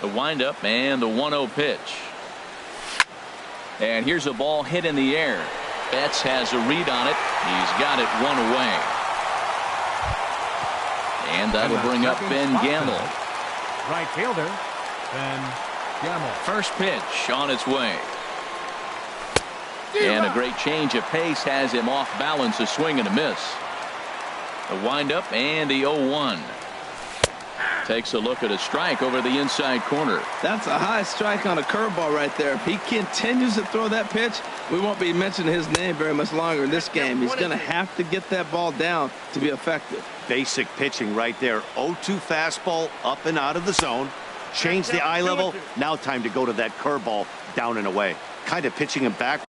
The windup and the 1-0 pitch. And here's a ball hit in the air. Betts has a read on it. He's got it one away. And that'll bring up Ben Gamble. Right fielder, Ben Gamble. First pitch on its way. And a great change of pace has him off balance, a swing and a miss. The windup and the 0-1. Takes a look at a strike over the inside corner. That's a high strike on a curveball right there. If he continues to throw that pitch, we won't be mentioning his name very much longer in this game. He's going to have to get that ball down to be effective. Basic pitching right there. 0-2 fastball up and out of the zone. Change the eye level. Now time to go to that curveball down and away. Kind of pitching him back.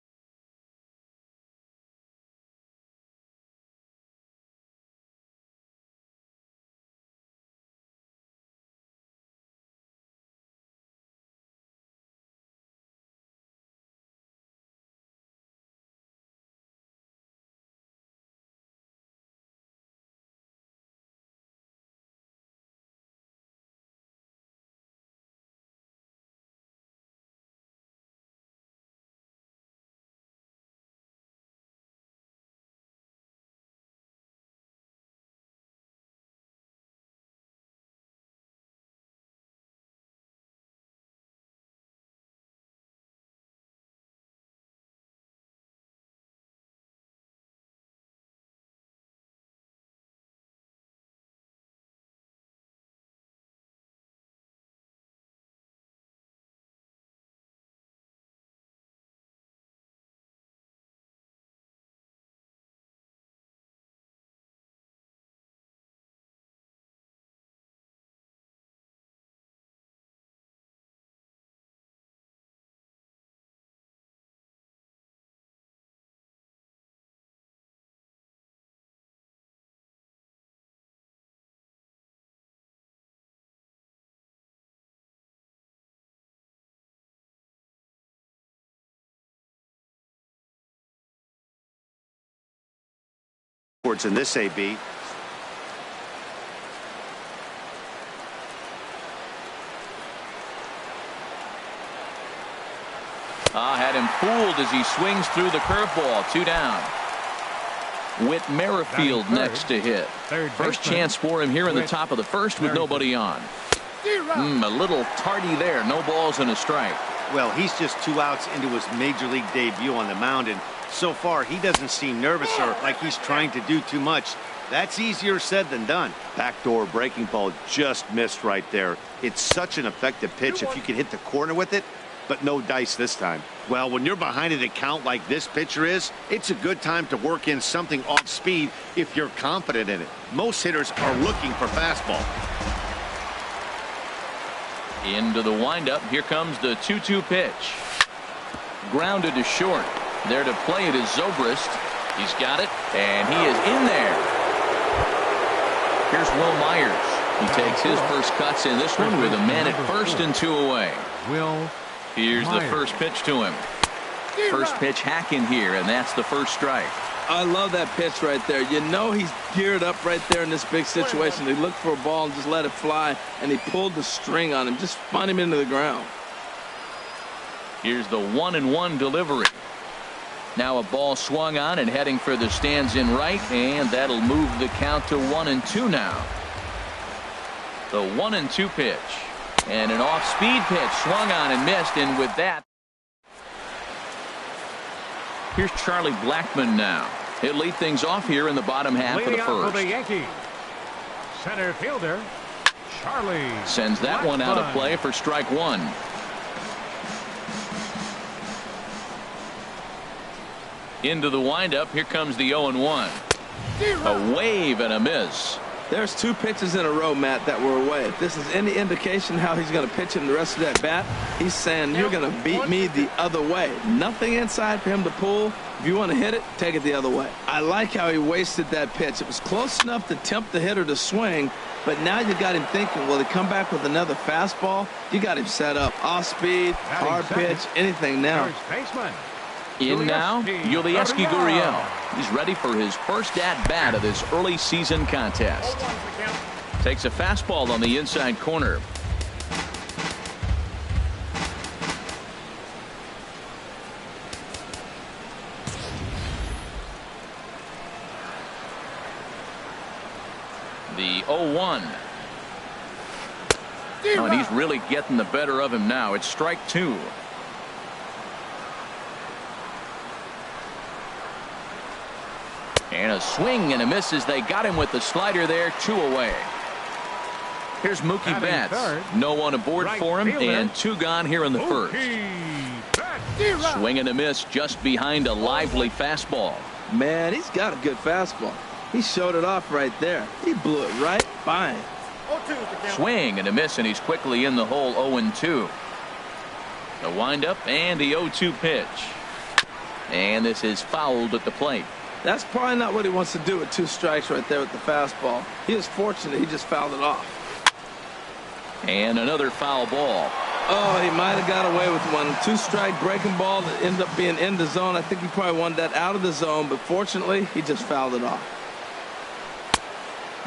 In this AB. Had him fooled as he swings through the curveball. 2 down. Whit Merrifield next to hit. First chance for him here in the top of the first with nobody on. A little tardy there. No balls and a strike. Well, he's just 2 outs into his major league debut on the mound, and so far he doesn't seem nervous or like he's trying to do too much. That's easier said than done. Backdoor breaking ball just missed right there. It's such an effective pitch if you can hit the corner with it, but no dice this time. Well, when you're behind an account like this pitcher is, it's a good time to work in something off speed if you're confident in it. Most hitters are looking for fastball. Into the windup. Here comes the 2-2 pitch. Grounded to short. There to play it is Zobrist. He's got it, and he is in there. Here's Will Myers. He takes his first cuts in this one with a man at first and 2 away. Here's the first pitch to him. First pitch hacking here, and that's the first strike. I love that pitch right there. You know he's geared up right there in this big situation. He looked for a ball and just let it fly, and he pulled the string on him. Just spun him into the ground. Here's the 1-1 delivery. Now a ball swung on and heading for the stands in right, and that'll move the count to 1-2 now. The 1-2 pitch. And an off-speed pitch swung on and missed, and with that, here's Charlie Blackmon now. He'll lead things off here in the bottom half of the first. For the Yankees, center fielder Charlie sends that one out of play for strike 1. Into the windup. Here comes the 0-1. A wave and a miss. There's 2 pitches in a row, Matt, that were away. If this is any indication how he's going to pitch him the rest of that bat, he's saying you're going to beat me the other way. Nothing inside for him to pull. If you want to hit it, take it the other way. I like how he wasted that pitch. It was close enough to tempt the hitter to swing, but now you got him thinking, will he come back with another fastball? You got him set up. Off speed, hard pitch, anything now. In now, Yulieski Gurriel. He's ready for his first at-bat of this early season contest. Takes a fastball on the inside corner. 0-1. Oh, and he's really getting the better of him now. It's strike 2. And a swing and a miss as they got him with the slider there. 2 away. Here's Mookie Betts. No one aboard for him, and 2 gone here in the first. Swing and a miss just behind a lively fastball. Man, he's got a good fastball. He showed it off right there. He blew it right by him. Swing and a miss, and he's quickly in the hole. 0-2. The windup and the 0-2 pitch. And this is fouled at the plate. That's probably not what he wants to do with 2 strikes right there with the fastball. He was fortunate he just fouled it off. And another foul ball. Oh, he might have got away with one. 2-strike breaking ball that ended up being in the zone. I think he probably wanted that out of the zone, but fortunately, he just fouled it off.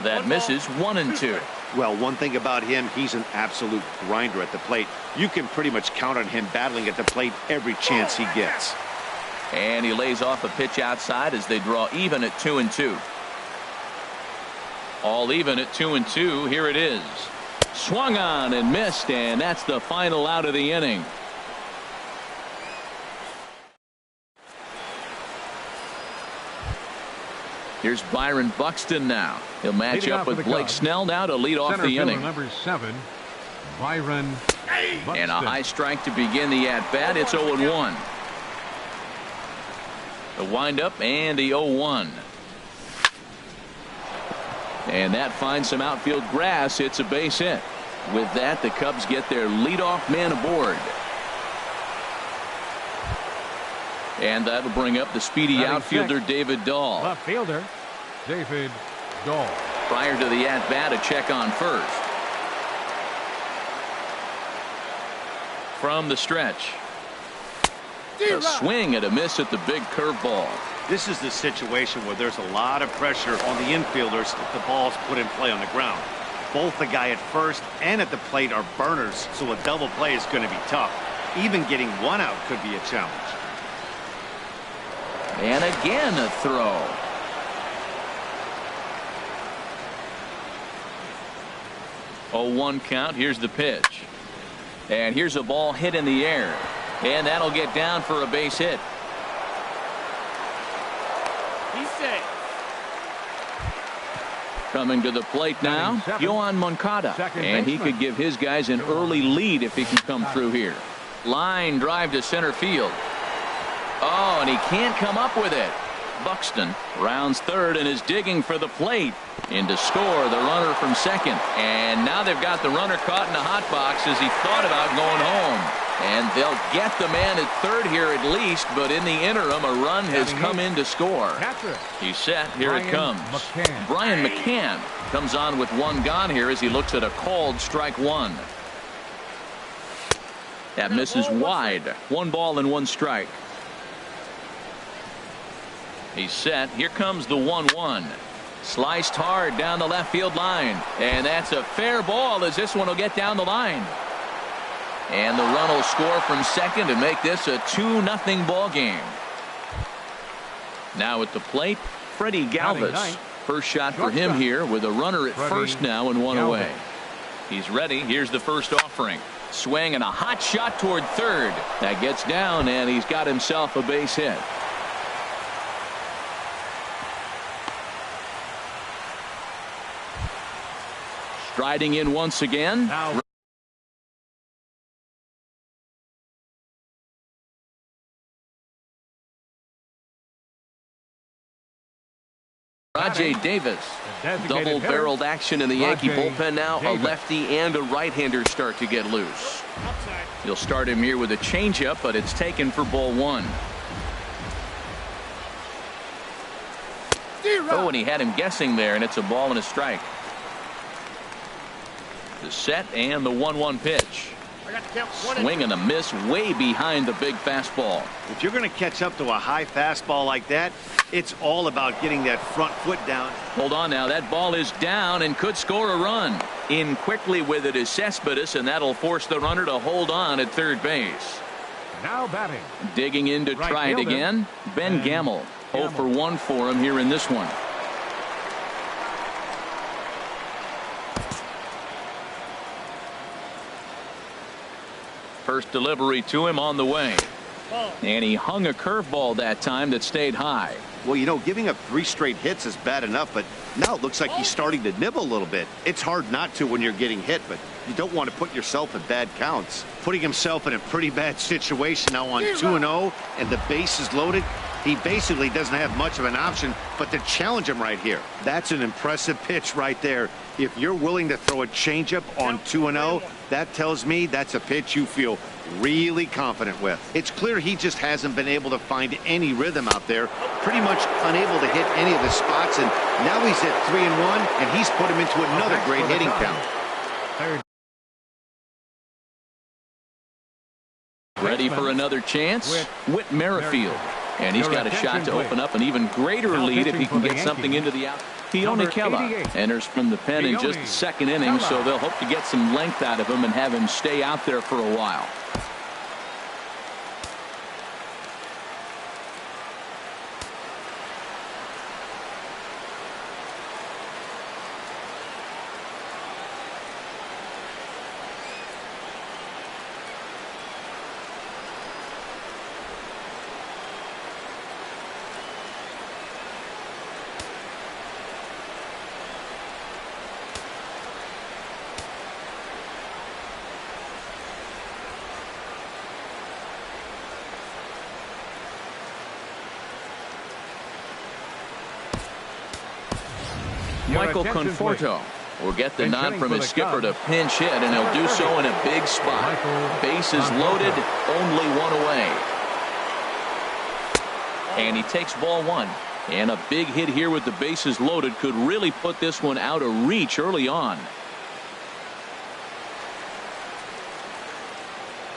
That misses. 1-2. Well, one thing about him, he's an absolute grinder at the plate. You can pretty much count on him battling at the plate every chance he gets. And he lays off a pitch outside as they draw even at 2-2. All even at 2-2. Here it is. Swung on and missed, and that's the final out of the inning. Here's Byron Buxton now. He'll match up with Blake Snell now to lead off the inning. Number 7, Byron Buxton. And a high strike to begin the at-bat. It's 0-1. The windup and the 0-1. And that finds some outfield grass. It's a base hit. With that, the Cubs get their leadoff man aboard. And that'll bring up the speedy outfielder David Dahl. Left fielder David Dahl. Prior to the at-bat, a check on first. From the stretch. A swing and a miss at the big curveball. This is the situation where there's a lot of pressure on the infielders if the ball's put in play on the ground. Both the guy at first and at the plate are burners, so a double play is going to be tough. Even getting 1 out could be a challenge. And again a throw. Oh, 1 count. Here's the pitch. And here's a ball hit in the air. And that'll get down for a base hit. He's safe. Coming to the plate now, Yohan Moncada. And he could give his guys an early lead if he can come through here. Line drive to center field. Oh, and he can't come up with it. Buxton rounds third and is digging for the plate. In to score the runner from second. And now they've got the runner caught in a hot box as he thought about going home. And they'll get the man at third here at least, but in the interim, a run has come in to score. He's set. Here it comes. Brian McCann comes on with 1 gone here as he looks at a called strike 1. That misses wide. 1 ball and 1 strike. He's set. Here comes the 1-1. Sliced hard down the left field line. And that's a fair ball as this one will get down the line. And the run will score from second to make this a 2-0 ball game. Now at the plate, Freddie Galvis. First shot for him here with a runner at first now and 1 away. He's ready. Here's the first offering. Swing and a hot shot toward third. That gets down and he's got himself a base hit. Striding in once again. Rajay Davis. Double-barreled action in the Yankee bullpen now. A lefty and a right-hander start to get loose. You'll start him here with a changeup, but it's taken for ball 1. Oh, and he had him guessing there, and it's a ball and a strike. The set and the 1-1 pitch. Swing and a miss way behind the big fastball. If you're going to catch up to a high fastball like that, it's all about getting that front foot down. Hold on now. That ball is down and could score a run. In quickly with it is Cespedes, and that'll force the runner to hold on at third base. Now batting. Digging in to try it again. Ben Gamel. 0 for 1 for him here in this one. First delivery to him on the way. And he hung a curveball that time that stayed high. Well, you know, giving up 3 straight hits is bad enough, but now it looks like he's starting to nibble a little bit. It's hard not to when you're getting hit, but you don't want to put yourself in bad counts. Putting himself in a pretty bad situation now on 2-0 and the base is loaded. He basically doesn't have much of an option but to challenge him right here. That's an impressive pitch right there. If you're willing to throw a changeup on 2-0, that tells me that's a pitch you feel really confident with. It's clear he just hasn't been able to find any rhythm out there, pretty much unable to hit any of the spots, and now he's at 3-1 and he's put him into another great hitting count. Ready for another chance? Whit Merrifield. And he's got a shot to open up an even greater lead if he can get something into the out. Keone Kela enters from the pen in just the second inning, so they'll hope to get some length out of him and have him stay out there for a while. Michael Conforto will get the nod from his skipper to pinch hit, and he'll do so in a big spot. Bases loaded, only one away. And he takes ball 1. And a big hit here with the bases loaded could really put this one out of reach early on.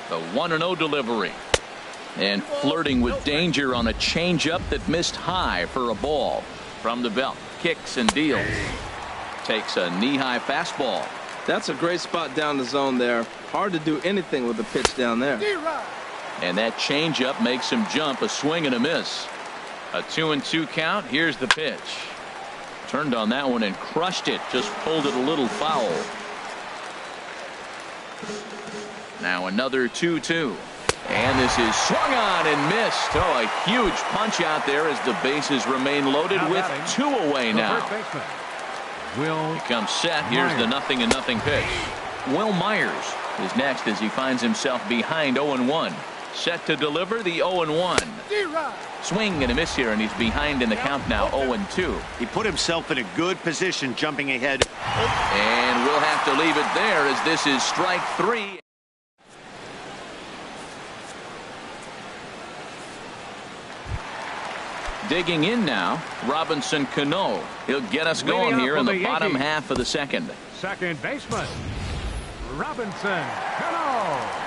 The 1-0 delivery. And flirting with danger on a changeup that missed high for a ball. From the belt, kicks and deals. Takes a knee-high fastball. That's a great spot down the zone there. Hard to do anything with the pitch down there. And that changeup makes him jump, a swing and a miss. A 2-2 count. Here's the pitch. Turned on that one and crushed it. Just pulled it a little foul. Now another 2-2. And this is swung on and missed. Oh, a huge punch out there as the bases remain loaded with 2 away now. He comes set. Here's the 0-0 pitch. Will Myers is next as he finds himself behind 0-1. Set to deliver the 0-1. Swing and a miss here, and he's behind in the count now, 0-2. He put himself in a good position jumping ahead. And we'll have to leave it there as this is strike 3. Digging in now, Robinson Cano. He'll get us going here in the bottom half of the second. Second baseman, Robinson Cano.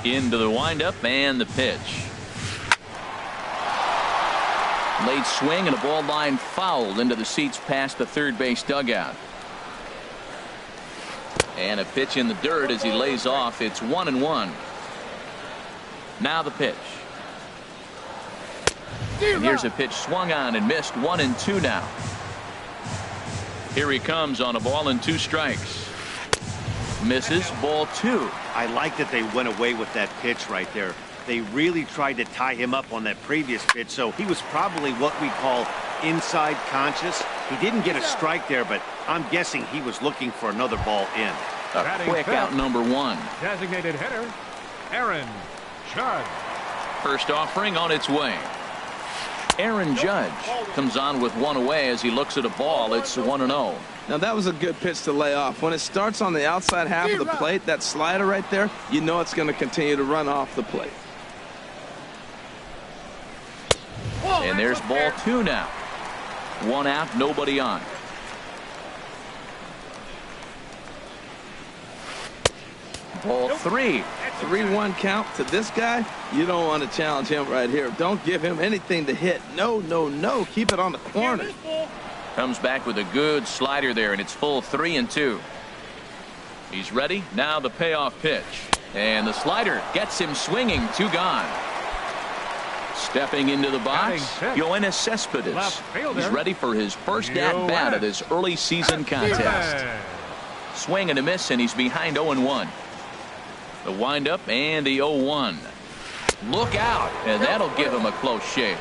Into the windup and the pitch. Late swing and a ball line fouled into the seats past the third base dugout. And a pitch in the dirt as he lays off. It's 1-1. Now the pitch. And here's a pitch swung on and missed. 1-2 now. Here he comes on a ball and 2 strikes. Misses, ball 2. I like that they went away with that pitch right there. They really tried to tie him up on that previous pitch, so he was probably what we call inside conscious. He didn't get a strike there, but I'm guessing he was looking for another ball in. A quick out number one. Designated hitter, Aaron Judge. First offering on its way. Aaron Judge comes on with one away as he looks at a ball. It's 1-0. Now, that was a good pitch to lay off. When it starts on the outside half of the plate, that slider right there, you know it's going to continue to run off the plate. And there's ball two now. One out, nobody on. Ball three. 3-1 count to this guy. You don't want to challenge him right here. Don't give him anything to hit. No, no, no. Keep it on the corner. Comes back with a good slider there, and it's full 3-2. He's ready. Now the payoff pitch. And the slider gets him swinging. Two gone. Stepping into the box, Yoenis Cespedes. He's ready for his first at-bat of this early season contest. Swing and a miss, and he's behind 0-1. The windup and the 0-1. Look out, and that'll give him a close shave.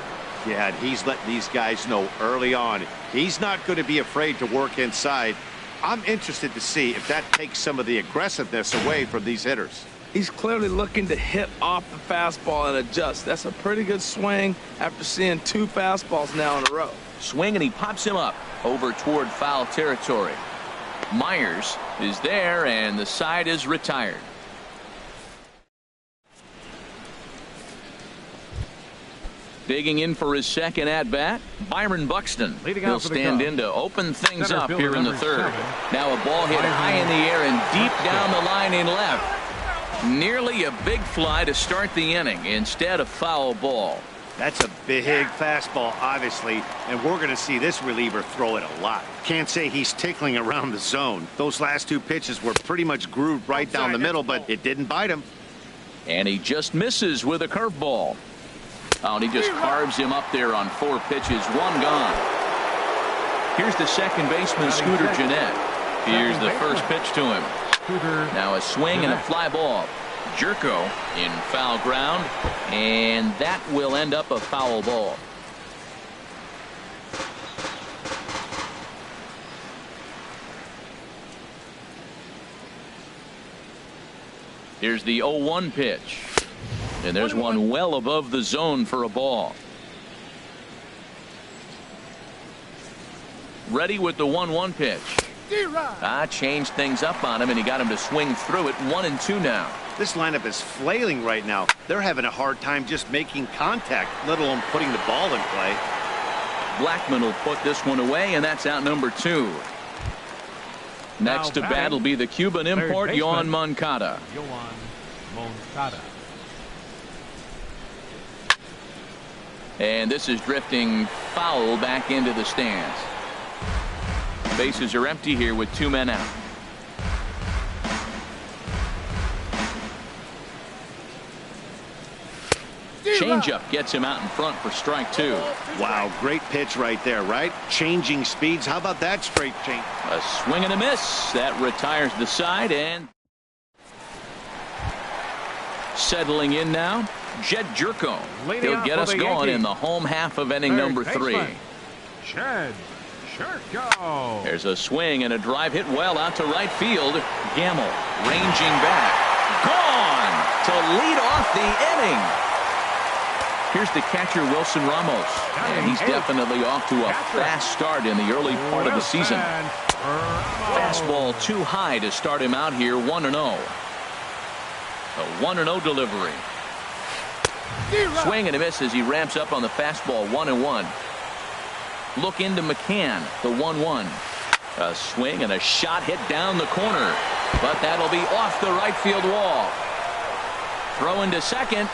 Yeah, and he's letting these guys know early on he's not going to be afraid to work inside. I'm interested to see if that takes some of the aggressiveness away from these hitters. He's clearly looking to hit off the fastball and adjust. That's a pretty good swing after seeing two fastballs now in a row. Swing, and he pops him up over toward foul territory. Myers is there, and the side is retired. Digging in for his second at-bat, Byron Buxton. He'll stand in to open things up here in the third. Now a ball hit high in the air and deep down the line in left. Nearly a big fly to start the inning. Instead, a foul ball. That's a big fastball, obviously, and we're going to see this reliever throw it a lot. Can't say he's tickling around the zone. Those last two pitches were pretty much grooved right down the middle, but it didn't bite him. And he just misses with a curveball. Oh, and he just carves him up there on 4 pitches. One gone. Here's the second baseman, Scooter Gennett. Here's the first pitch to him. Now a swing and a fly ball. Jerko in foul ground, and that will end up a foul ball. Here's the 0-1 pitch. And there's one well above the zone for a ball. Ready with the 1-1 pitch. Changed things up on him, and he got him to swing through it. 1-2 now. This lineup is flailing right now. They're having a hard time just making contact, let alone putting the ball in play. Blackman will put this one away, and that's out number 2. Next to bat will be the Cuban import, Yoan Moncada. And this is drifting foul back into the stands. Bases are empty here with 2 men out. Changeup gets him out in front for strike 2. Wow, great pitch right there, right? Changing speeds. How about that straight change? A swing and a miss. That retires the side, and settling in now, Jed Jerko. He'll get us going in the home half of inning number 3. Jed Jerko. There's a swing and a drive hit well out to right field. Gamble ranging back. Gone to lead off the inning. Here's the catcher, Wilson Ramos. And he's definitely off to a fast start in the early part of the season. Fastball too high to start him out here, 1-0. A 1-0 delivery. Swing and a miss as he ramps up on the fastball, 1-1. Look into McCann, the 1-1. A swing and a shot hit down the corner. But that'll be off the right field wall. Throw into second.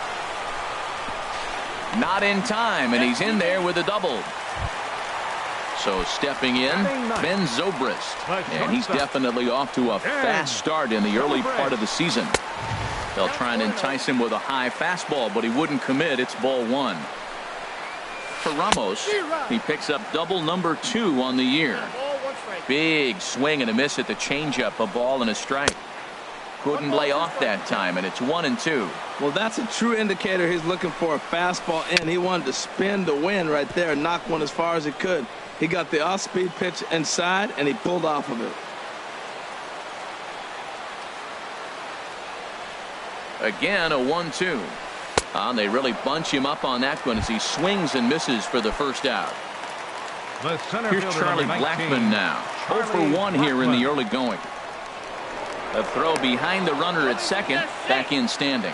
Not in time, and he's in there with a double. So stepping in, Ben Zobrist. And he's definitely off to a fast start in the early part of the season. They'll try and entice him with a high fastball, but he wouldn't commit. It's ball 1. For Ramos, he picks up double number 2 on the year. Big swing and a miss at the changeup, a ball and a strike. Couldn't lay off that time, and it's 1-2. Well, that's a true indicator he's looking for a fastball in. He wanted to spin the wind right there and knock one as far as he could. He got the off-speed pitch inside, and he pulled off of it. Again, a 1-2. They really bunch him up on that one as he swings and misses for the first out. The center Here's fielder, Charlie number 19, Blackmon now. 0 for 1 here in the early going. A throw behind the runner at second, back in standing.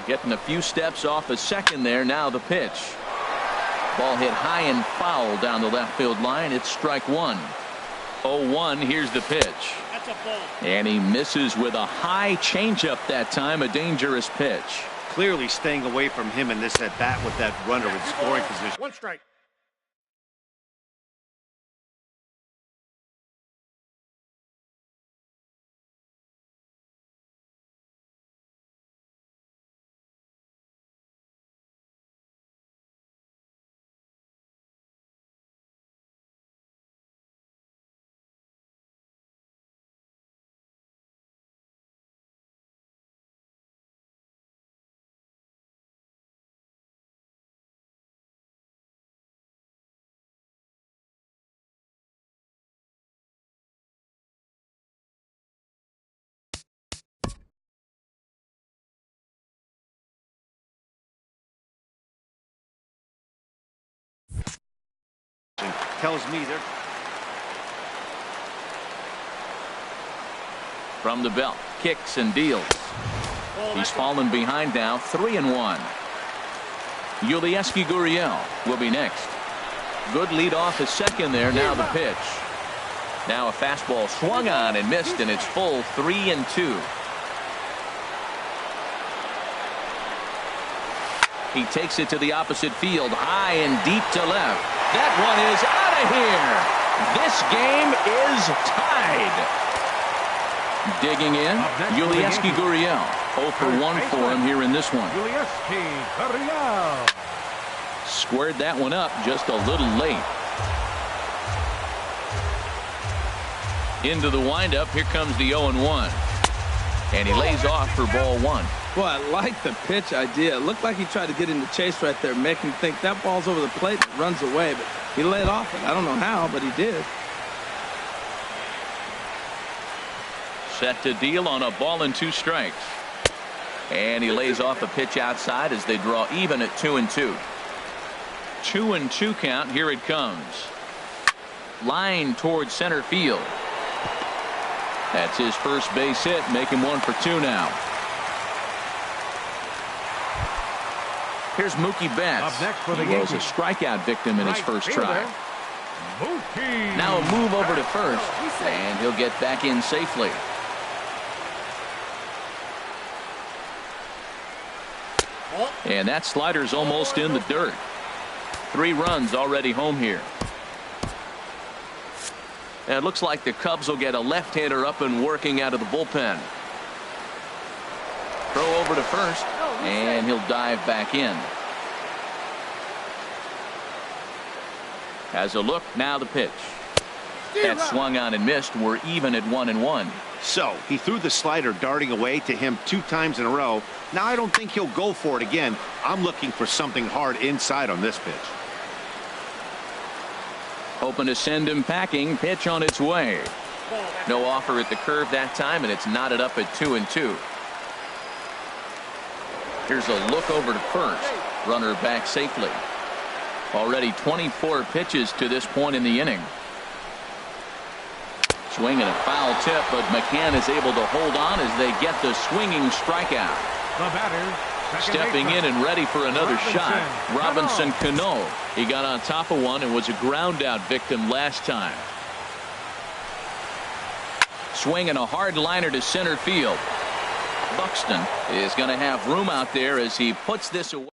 Getting a few steps off of second there. Now the pitch. Ball hit high and foul down the left field line. It's strike one. 0-1. Here's the pitch. And he misses with a high changeup that time. A dangerous pitch. Clearly staying away from him in this at bat with that runner in scoring position. One strike. Tells me they're From the belt, kicks and deals. He's fallen behind now, 3-1. Yulieski Gurriel will be next. Good lead off at second there. Now the pitch. Now a fastball swung on and missed, and it's full 3-2. He takes it to the opposite field, high and deep to left. That one is out of here. This game is tied. Digging in, Yulieski Gurriel. 0 for 1 for him here in this one. Yulieski Gurriel. Squared that one up just a little late. Into the windup. Here comes the 0-1. And he lays off for ball one. Well, I like the pitch idea. It looked like he tried to get into chase right there, make him think that ball's over the plate and runs away, but he laid off it. I don't know how, but he did. Set to deal on a ball and 2 strikes. And he lays off a pitch outside as they draw even at 2-2. 2-2 count. Here it comes. Line towards center field. That's his first base hit, making 1 for 2 now. Here's Mookie Betts. Up next for the He was a Yankees. strikeout victim in his first try. Mookie. Now a move over to first, and he'll get back in safely. And that slider's almost in the dirt. 3 runs already home here. And it looks like the Cubs will get a left-hander up and working out of the bullpen. Throw over to first, and he'll dive back in. Has a look, now the pitch. That swung on and missed. We're even at 1-1. So he threw the slider darting away to him 2 times in a row. Now I don't think he'll go for it again. I'm looking for something hard inside on this pitch. Hoping to send him packing. Pitch on its way. No offer at the curve that time, and it's knotted up at 2-2. Here's a look over to first. Runner back safely. Already 24 pitches to this point in the inning. Swinging a foul tip, but McCann is able to hold on as they get the swinging strikeout. The batter, Stepping in and ready for another shot. Robinson Cano. He got on top of one and was a ground out victim last time. Swinging a hard liner to center field. Buxton is going to have room out there as he puts this away.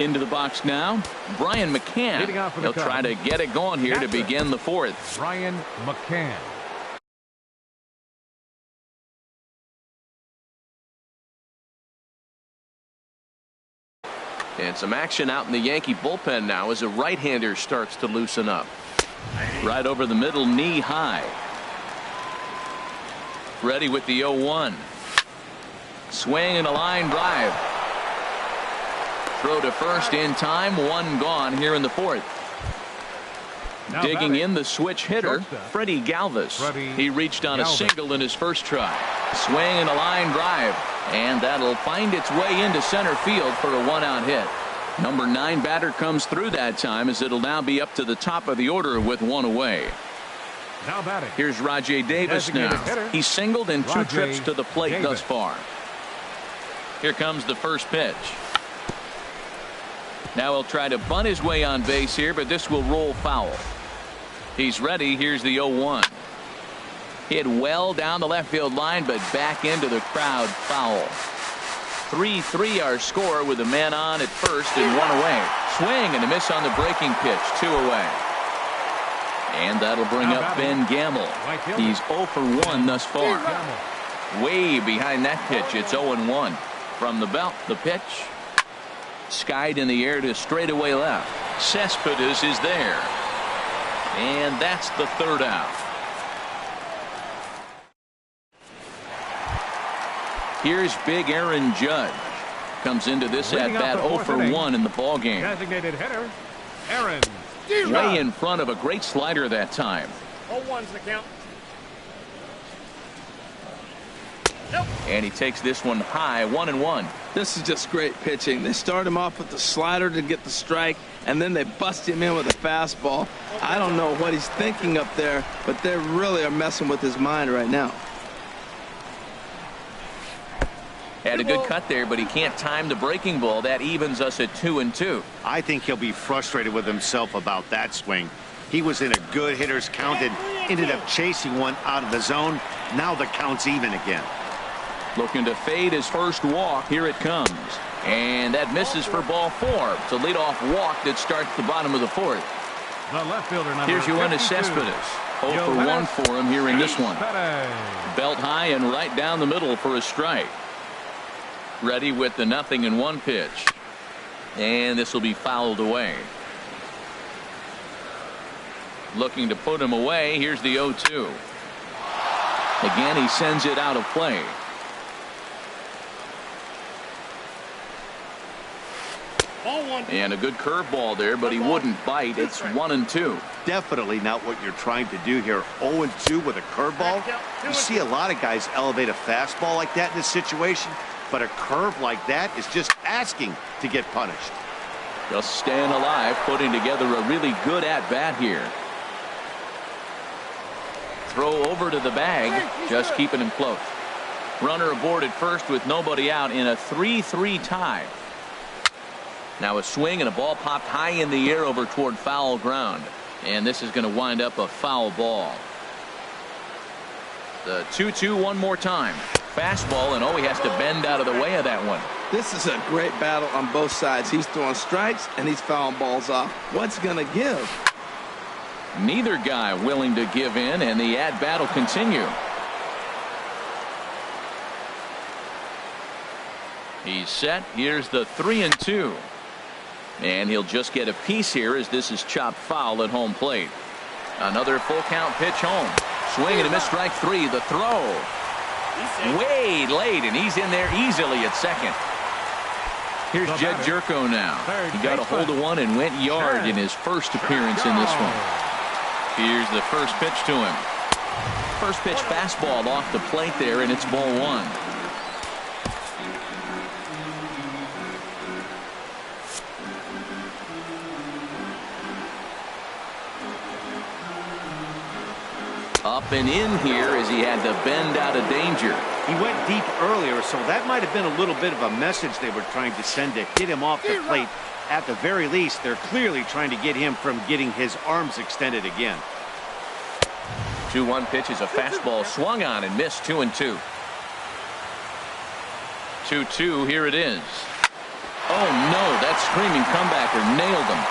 Into the box now, Brian McCann. He'll try to get it going here to begin the 4th. Brian McCann. And some action out in the Yankee bullpen now as a right-hander starts to loosen up. Right over the middle, knee high. Ready with the 0-1. Swing and a line drive. Throw to first in time. One gone here in the fourth. Now Digging batting, in the switch hitter, Freddie Galvis. He reached on a single in his first try. Swing and a line drive. And that'll find its way into center field for a one-out hit. Number 9 batter comes through that time as it'll now be up to the top of the order with one away. Now batting. Here's Rajay Davis now. He's singled in 2 trips to the plate thus far. Here comes the first pitch. Now he'll try to bunt his way on base here, but this will roll foul. He's ready. Here's the 0-1. Hit well down the left field line, but back into the crowd, foul. 3-3 our score with a man on at first and one away. Swing and a miss on the breaking pitch, 2 away. And that'll bring up Ben Gamble. He's 0 for 1 thus far. Way behind that pitch, it's 0-1. From the belt, the pitch. Skied in the air to straightaway left. Cespedes is there. And that's the 3rd out. Here's big Aaron Judge. Comes into this at bat 0 for 1 in the ball game. Designated hitter, Aaron. Way in front of a great slider that time. 0-1's the count. And he takes this one high, 1-1. This is just great pitching. They start him off with the slider to get the strike, and then they bust him in with a fastball. I don't know what he's thinking up there, but they really are messing with his mind right now. Had a good cut there, but he can't time the breaking ball. That evens us at 2-2. I think he'll be frustrated with himself about that swing. He was in a good hitter's count and ended up chasing one out of the zone. Now the count's even again. Looking to fade his first walk. Here it comes. And that misses for ball 4. It's a leadoff walk that starts the bottom of the 4th. The left fielder number Here's Yoenis Cespedes. 0 for 1 for him here in this one. Belt high and right down the middle for a strike. Ready with the 0-1 pitch. And this will be fouled away. Looking to put him away. Here's the 0-2. Again, he sends it out of play. And a good curveball there, but he wouldn't bite. It's 1-2. Definitely not what you're trying to do here. 0-2 with a curveball. You see a lot of guys elevate a fastball like that in this situation, but a curve like that is just asking to get punished. Just staying alive, putting together a really good at-bat here. Throw over to the bag, just keeping him close. Runner aboard at first with nobody out in a 3-3 tie. Now a swing and a ball popped high in the air over toward foul ground. And this is going to wind up a foul ball. The 2-2 one more time. Fastball, and he has to bend out of the way of that one. This is a great battle on both sides. He's throwing strikes and he's fouling balls off. What's going to give? Neither guy willing to give in, and the at-bat will continue. He's set. Here's the 3-2. And he'll just get a piece here as this is chopped foul at home plate. Another full count pitch home. Swing and a miss, strike 3. The throw. Way late, and he's in there easily at second. Here's Jed Jerko now. He got a hold of one and went yard in his first appearance in this one. Here's the first pitch to him. First pitch fastball off the plate there, and it's ball 1. Up and in here as he had to bend out of danger. He went deep earlier, so that might have been a little bit of a message they were trying to send to hit him off the plate. At the very least, they're clearly trying to get him from getting his arms extended again. 2-1 pitch is a fastball swung on and missed. 2-2. 2-2. Here it is. Oh no, that screaming comebacker nailed him.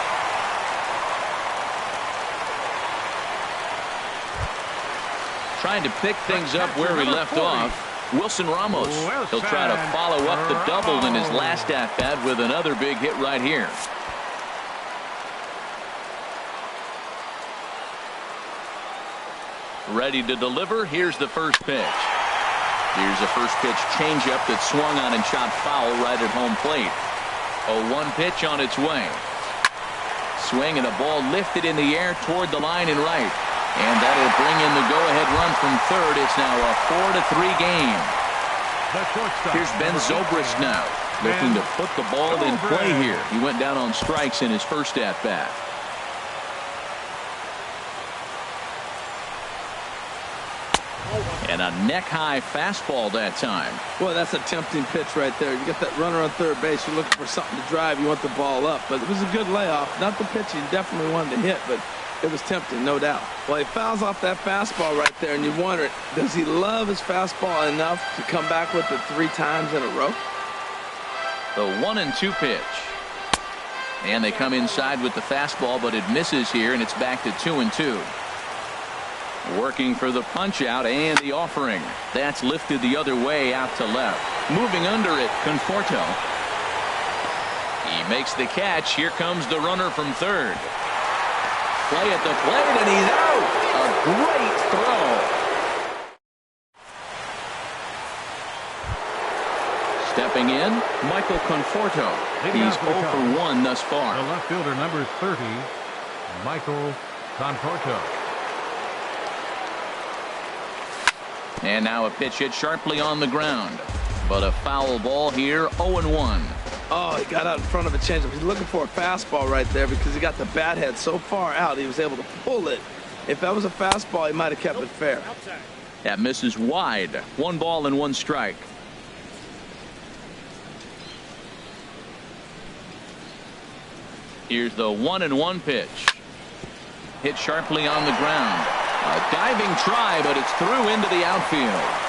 Trying to pick things up where he left off. Wilson Ramos. He'll try to follow up the double in his last at-bat with another big hit right here. Ready to deliver. Here's the first pitch. Here's a first pitch changeup that swung on and shot foul right at home plate. 0-1 pitch on its way. Swing and a ball lifted in the air toward the line and right. And that'll bring in the go-ahead run from third. It's now a 4-3 game. Here's Ben Zobrist now, looking to put the ball in play here. He went down on strikes in his first at-bat. And a neck-high fastball that time. Boy, that's a tempting pitch right there. You got that runner on third base. You're looking for something to drive. You want the ball up. But it was a good layoff. Not the pitch he definitely wanted to hit, but it was tempting, no doubt. Well, he fouls off that fastball right there, and you wonder, does he love his fastball enough to come back with it 3 times in a row? The 1-2 pitch. And they come inside with the fastball, but it misses here, and it's back to 2-2. Working for the punch out and the offering. That's lifted the other way out to left. Moving under it, Conforto. He makes the catch. Here comes the runner from third. Play at the plate, and he's out. A great throw. Stepping in, Michael Conforto. He's 0 for 1 thus far. The left fielder, number 30, Michael Conforto. And now a pitch hit sharply on the ground. But a foul ball here, 0-1. Oh, he got out in front of a changeup. He's looking for a fastball right there because he got the bat head so far out he was able to pull it. If that was a fastball, he might have kept it fair. That misses wide. 1 ball and 1 strike. Here's the 1-1 pitch. Hit sharply on the ground. A diving try, but it's through into the outfield.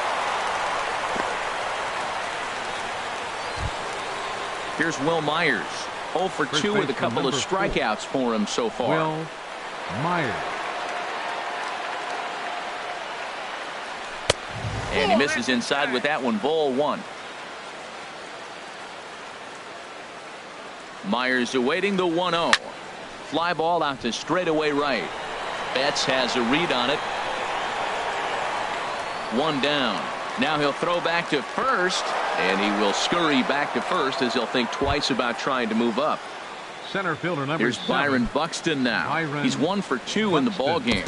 Here's Will Myers. 0 for 2 with a couple of strikeouts for him so far. Will Myers. And he misses inside with that one. Ball 1. Myers awaiting the 1-0. Fly ball out to straightaway right. Betts has a read on it. 1 down. Now he'll throw back to first, and he will scurry back to first as he'll think twice about trying to move up. Center fielder number Here's 7. Byron Buxton now. He's 1 for 2 in the ball game.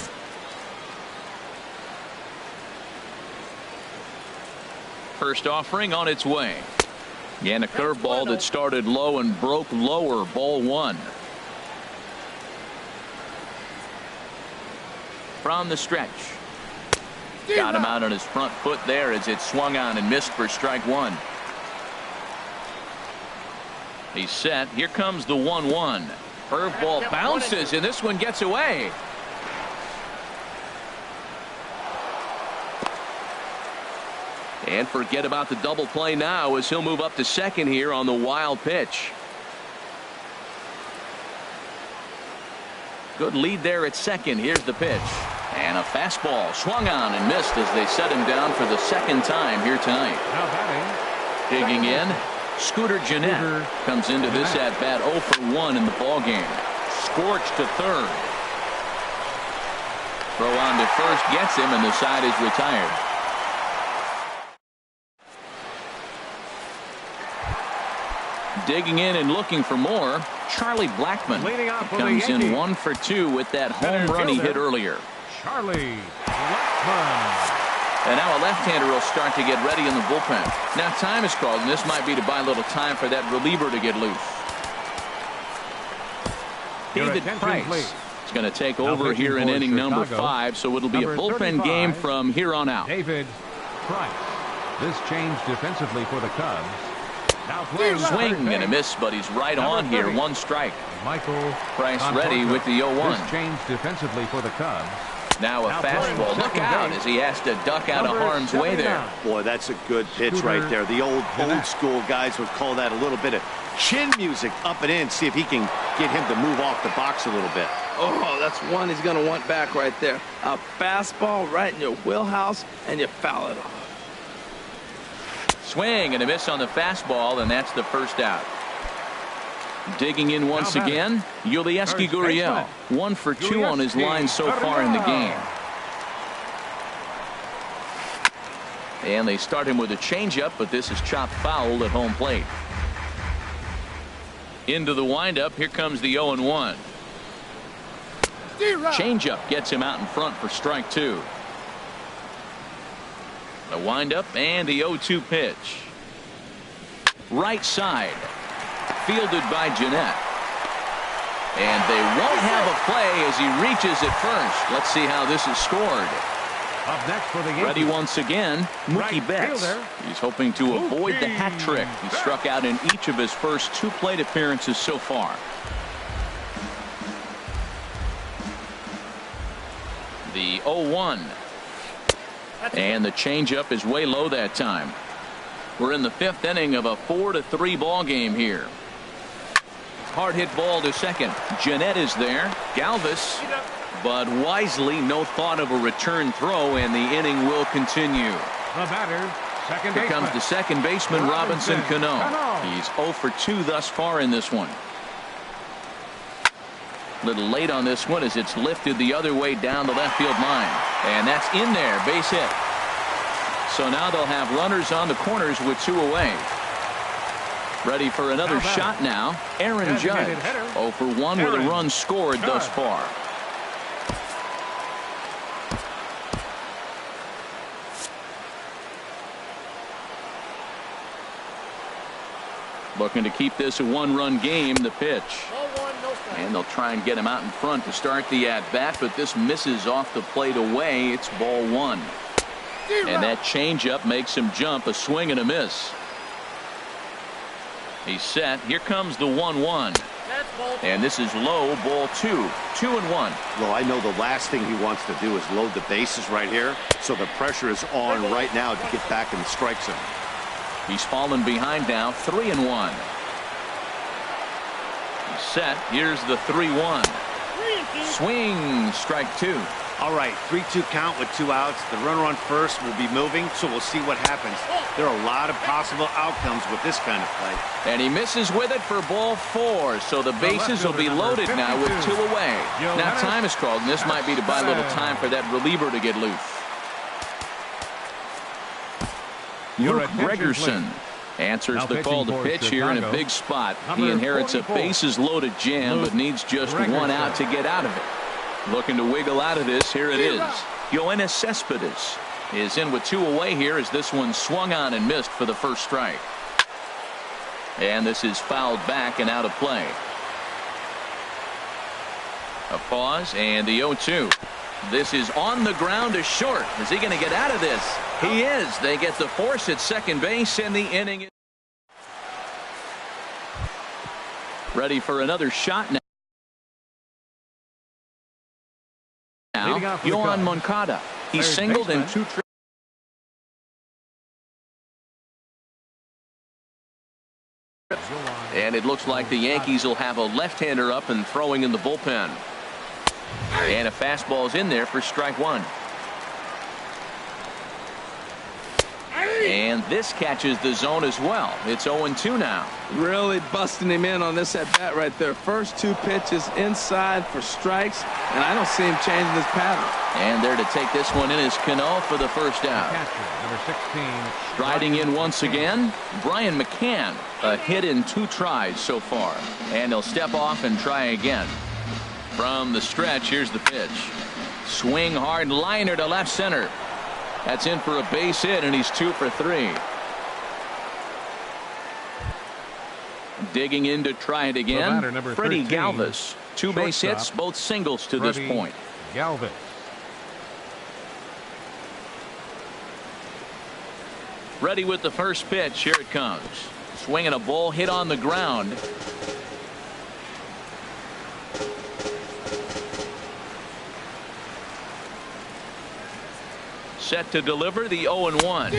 First offering on its way. And a curveball that started low and broke lower. Ball 1. From the stretch. Got him out on his front foot there as it swung on and missed for strike 1. He's set. Here comes the 1-1. Curveball bounces, and this one gets away. And forget about the double play now as he'll move up to second here on the wild pitch. Good lead there at second. Here's the pitch. And a fastball swung on and missed as they set him down for the second time here tonight. Digging in, Scooter Gennett comes into this at-bat 0 for 1 in the ballgame. Scorched to third. Throw on to first gets him, and the side is retired. Digging in and looking for more, Charlie Blackmon comes in 1 for 2 with that home run he hit earlier. Charlie Blackmon. And now a left-hander will start to get ready in the bullpen. Now time is called, and this might be to buy a little time for that reliever to get loose. David Price is going to take over here in inning number 5, so it'll be a bullpen game from here on out. David Price. This change defensively for the Cubs. Swing and a miss, but he's right on here. 1 strike. Michael Price ready with the 0-1. This change defensively for the Cubs. Now a fastball. Look out as he has to duck out of harm's way there. Boy, that's a good pitch right there. The old school guys would call that a little bit of chin music up and in. See if he can get him to move off the box a little bit. Oh, that's one he's going to want back right there. A fastball right in your wheelhouse, and you foul it off. Swing and a miss on the fastball, and that's the first out. Digging in once again, Yulieski Gurriel. 1 for 2 on his line so far in the game. And they start him with a changeup, but this is chopped foul at home plate. Into the windup, here comes the 0-1. Changeup gets him out in front for strike 2. The windup and the 0-2 pitch. Right side. Fielded by Jeanette. And they won't have a play as he reaches it first. Let's see how this is scored. Up next for the Yankees. Ready once again, Mookie Betts. Fielder. He's hoping to avoid the hat trick. He struck out in each of his first 2 plate appearances so far. The 0-1. And the changeup is way low that time. We're in the 5th inning of a 4-3 ball game here. Hard hit ball to second. Jeanette is there. Galvis. But wisely, no thought of a return throw, and the inning will continue. The batter, second Here baseman. comes the second baseman, Robinson Cano. He's 0 for 2 thus far in this one. Little late on this one as it's lifted the other way down the left field line. And that's in there, base hit. So now they'll have runners on the corners with 2 away. Ready for another shot now. Aaron Judge. 0 for 1 with a run scored thus far. Looking to keep this a 1-run game. The pitch. And they'll try and get him out in front to start the at-bat, but this misses off the plate away. It's ball 1. And that changeup makes him jump. A swing and a miss. He's set. Here comes the 1-1. And this is low, ball 2. 2-1. Well, I know the last thing he wants to do is load the bases right here, so the pressure is on right now to get back in the strike zone. He's fallen behind now. 3-1. He's set. Here's the 3-1. Swing. Strike 2. All right, 3-2 count with 2 outs. The runner on first will be moving, so we'll see what happens. There are a lot of possible outcomes with this kind of play. And he misses with it for ball 4. So the bases will be loaded now with 2 away. Now time is called, and this might be to buy a little time for that reliever to get loose. Luke Gregerson answers the call to pitch here in a big spot. He inherits a bases loaded jam, but needs just 1 out to get out of it. Looking to wiggle out of this. Here it is. Yoenis Cespedes is in with 2 away here as this one swung on and missed for the first strike. And this is fouled back and out of play. A pause and the 0-2. This is on the ground to short. Is he going to get out of this? He is. They get the force at second base, and the inning is ready for another shot now. Yohan Moncada. He singled in 2 trips. And it looks like the Yankees will have a left-hander up and throwing in the bullpen. And a fastball's in there for strike 1. And this catches the zone as well. It's 0-2 now. Really busting him in on this at-bat right there. First 2 pitches inside for strikes, and I don't see him changing his pattern. And there to take this one in is Cano for the first out. Number 16. Striding in once again, Brian McCann. A hit in 2 tries so far. And he'll step off and try again. From the stretch, here's the pitch. Swing hard liner to left center. That's in for a base hit, and he's 2 for 3. Digging in to try it again. Freddie Galvis. 2 base hits, both singles to this point. Galvis. Ready with the first pitch. Here it comes. Swinging a ball hit on the ground. Set to deliver the 0-1.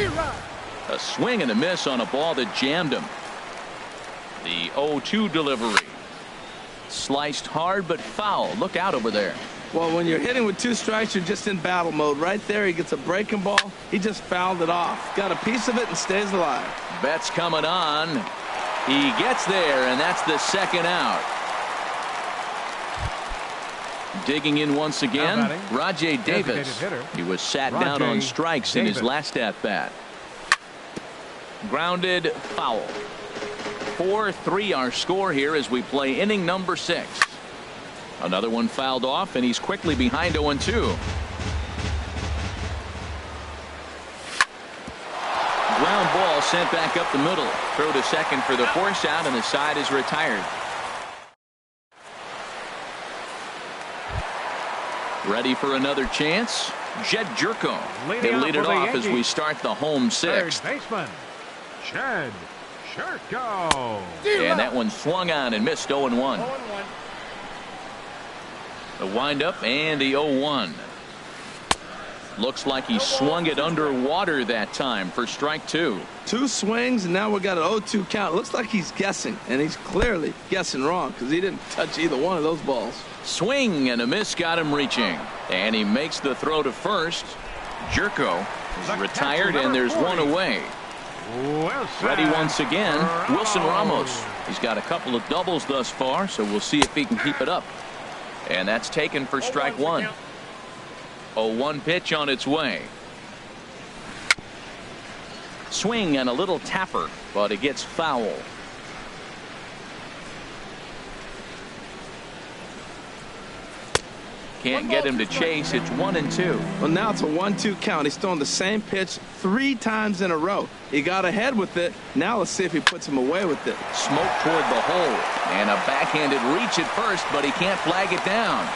A swing and a miss on a ball that jammed him. The 0-2 delivery. Sliced hard but foul. Look out over there. Well, when you're hitting with 2 strikes, you're just in battle mode. Right there, he gets a breaking ball. He just fouled it off. Got a piece of it and stays alive. Betts coming on. He gets there, and that's the second out. Digging in once again, Rajay Davis. He was sat down on strikes in his last at-bat. Grounded foul. 4-3 our score here as we play inning number 6. Another one fouled off, and he's quickly behind 0-2. Ground ball sent back up the middle. Throw to second for the force out, and the side is retired. Ready for another chance. Jed Jerko. He'll lead it off as we start the home 6th. Third baseman, Jed Jerko. And that one swung on and missed 0-1. The windup and the 0-1. Looks like he swung it underwater that time for strike 2. 2 swings, and now we got an 0-2 count. Looks like he's guessing, and he's clearly guessing wrong because he didn't touch either one of those balls. Swing and a miss got him reaching, and he makes the throw to first. Jerko is retired, and there's 1 away. Ready once again, Wilson Ramos. He's got a couple of doubles thus far, so we'll see if he can keep it up. And that's taken for strike 1. 0-1 pitch on its way. Swing and a little tapper, but it gets foul. Can't get him to chase. It's 1-2. Well, now it's a 1-2 count. He's throwing the same pitch 3 times in a row. He got ahead with it. Now let's see if he puts him away with it. Smoke toward the hole, and a backhanded reach at first, but he can't flag it down.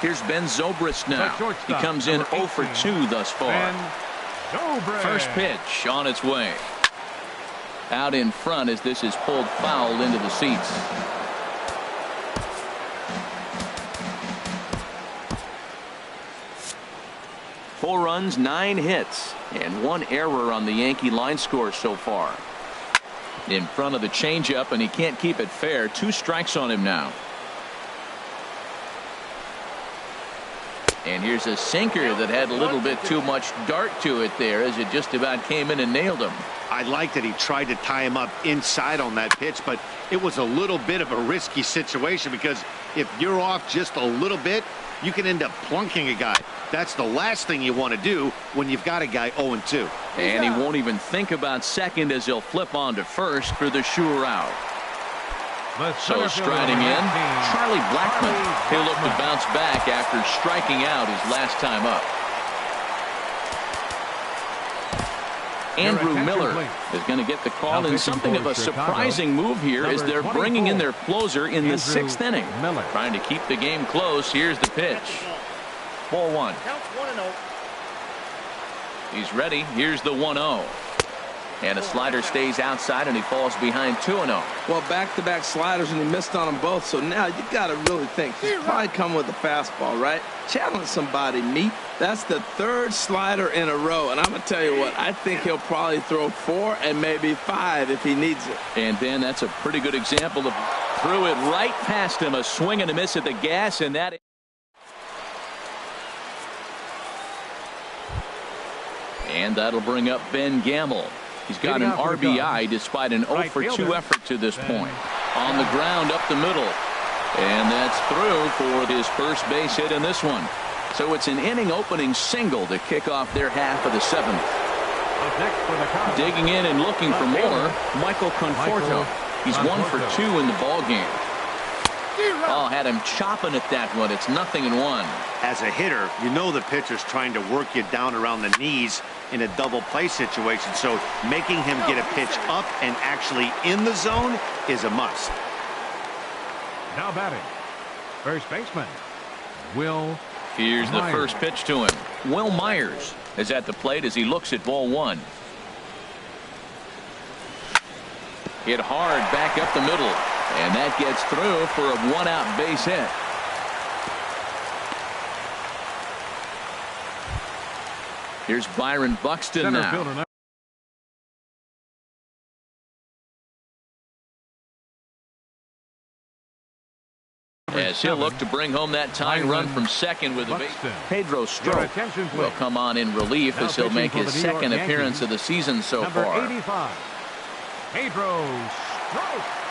Here's Ben Zobrist now. He comes in 0 for 2 thus far. First pitch on its way. Out in front as this is pulled foul into the seats. Four runs, 9 hits, and 1 error on the Yankee line score so far. In front of the changeup, and he can't keep it fair. 2 strikes on him now. And here's a sinker that had a little bit too much dart to it there as it just about came in and nailed him. I like that he tried to tie him up inside on that pitch, but it was a little bit of a risky situation because if you're off just a little bit, you can end up plunking a guy. That's the last thing you want to do when you've got a guy 0-2. And he won't even think about second as he'll flip on to first for the sure out. So striding in, Charlie Blackmon. He'll look to bounce back after striking out his last time up. Andrew Miller is going to get the call in something of a surprising move here as they're bringing in their closer in the 6th inning. Trying to keep the game close. Here's the pitch. Ball 1. He's ready. Here's the 1-0. And a slider stays outside, and he falls behind 2-0. Well, back-to-back sliders, and he missed on them both. So now you got to really think. He's probably coming with a fastball, right? Challenge somebody, meet. That's the 3rd slider in a row. And I'm going to tell you what, I think he'll probably throw 4 and maybe 5 if he needs it. And, Ben, that's a pretty good example of threw it right past him. A swing and a miss at the gas, and that. And that'll bring up Ben Gamble. He's got an RBI despite an 0 for 2 effort to this point. On the ground up the middle. And that's through for his first base hit in this one. So it's an inning opening single to kick off their half of the 7th. Digging in and looking for more, Michael Conforto. He's 1 for 2 in the ball game. Oh, had him chopping at that one. It's 0-1. As a hitter, you know the pitcher's trying to work you down around the knees in a double play situation. So making him get a pitch up and actually in the zone is a must. Now batting, first baseman, Will. Here's the first pitch to him. Will Myers is at the plate as he looks at ball 1. Hit hard back up the middle. And that gets through for a 1-out base hit. Here's Byron Buxton now. as he'll look to bring home that tying run from second with a base. Pedro Strop will come on in relief as he'll make his second appearance of the season so Number far. 85, Pedro Strop.